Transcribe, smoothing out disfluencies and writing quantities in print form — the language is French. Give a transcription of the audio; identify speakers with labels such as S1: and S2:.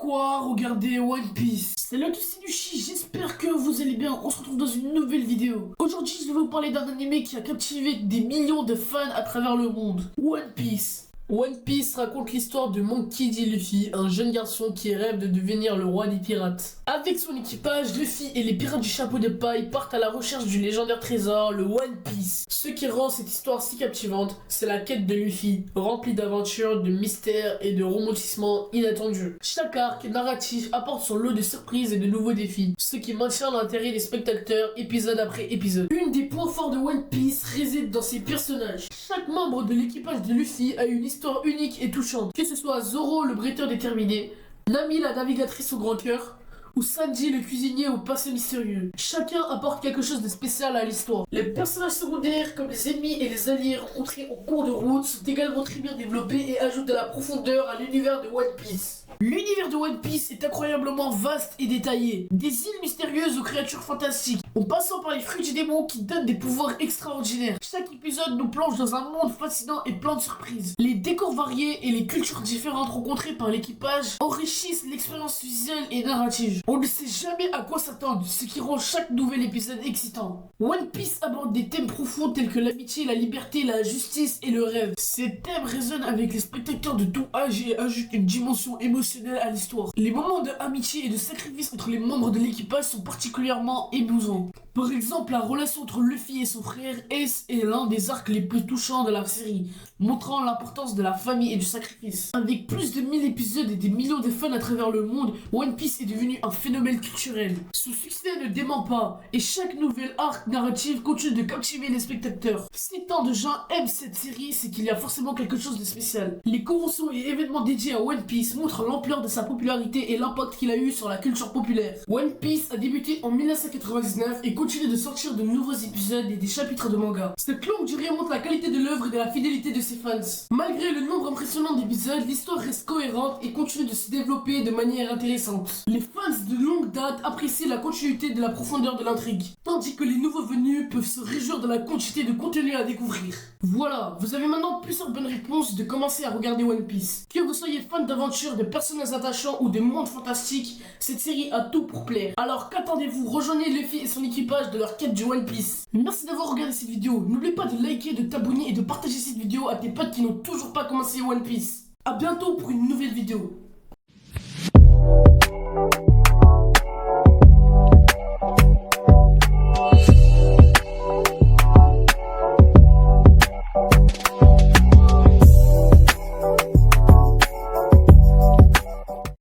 S1: Pourquoi regarder One Piece? C'est là c'est Luchi, j'espère que vous allez bien, on se retrouve dans une nouvelle vidéo. Aujourd'hui je vais vous parler d'un animé qui a captivé des millions de fans à travers le monde. One Piece. One Piece raconte l'histoire de Monkey D. Luffy, un jeune garçon qui rêve de devenir le roi des pirates. Avec son équipage, Luffy et les pirates du chapeau de paille partent à la recherche du légendaire trésor, le One Piece. Ce qui rend cette histoire si captivante, c'est la quête de Luffy, remplie d'aventures, de mystères et de rebondissements inattendus. Chaque arc narratif apporte son lot de surprises et de nouveaux défis, ce qui maintient l'intérêt des spectateurs épisode après épisode. Une des points forts de One Piece réside dans ses personnages. Chaque membre de l'équipage de Luffy a une histoire unique et touchante, que ce soit Zoro le bretteur déterminé, Nami la navigatrice au grand cœur, ou Sanji le cuisinier au passé mystérieux. Chacun apporte quelque chose de spécial à l'histoire. Les personnages secondaires comme les ennemis et les alliés rencontrés au cours de route sont également très bien développés et ajoutent de la profondeur à l'univers de One Piece. L'univers de One Piece est incroyablement vaste et détaillé. Des îles mystérieuses aux créatures fantastiques, en passant par les fruits du démon qui donnent des pouvoirs extraordinaires. Chaque épisode nous plonge dans un monde fascinant et plein de surprises. Les décors variés et les cultures différentes rencontrées par l'équipage enrichissent l'expérience visuelle et narrative. On ne sait jamais à quoi s'attendre, ce qui rend chaque nouvel épisode excitant. One Piece aborde des thèmes profonds tels que l'amitié, la liberté, la justice et le rêve. Ces thèmes résonnent avec les spectateurs de tout âge et ajoutent une dimension émotionnelle à l'histoire. Les moments d'amitié et de sacrifice entre les membres de l'équipage sont particulièrement émouvants. Par exemple, la relation entre Luffy et son frère Ace est l'un des arcs les plus touchants de la série, montrant l'importance de la famille et du sacrifice. Avec plus de 1000 épisodes et des millions de fans à travers le monde, One Piece est devenu un phénomène culturel. Son succès ne dément pas, et chaque nouvel arc narratif continue de captiver les spectateurs. Si tant de gens aiment cette série, c'est qu'il y a forcément quelque chose de spécial. Les conventions et événements dédiés à One Piece montrent l'ampleur de sa popularité et l'impact qu'il a eu sur la culture populaire. One Piece a débuté en 1999 et continue de sortir de nouveaux épisodes et des chapitres de manga. Cette longue durée montre la qualité de l'œuvre et de la fidélité de ses fans. Malgré le nombre impressionnant d'épisodes, l'histoire reste cohérente et continue de se développer de manière intéressante. Les fans de longue date apprécient la continuité de la profondeur de l'intrigue, tandis que les nouveaux venus peuvent se réjouir de la quantité de contenu à découvrir. Voilà, vous avez maintenant plusieurs bonnes réponses de commencer à regarder One Piece. Que vous soyez fan d'aventure, de personnages attachants ou de mondes fantastiques, cette série a tout pour plaire. Alors qu'attendez-vous? Rejoignez Luffy et son équipage de leur quête du One Piece. Merci d'avoir regardé cette vidéo. N'oublie pas de liker, de t'abonner et de partager cette vidéo à tes potes qui n'ont toujours pas commencé One Piece. A bientôt pour une nouvelle vidéo.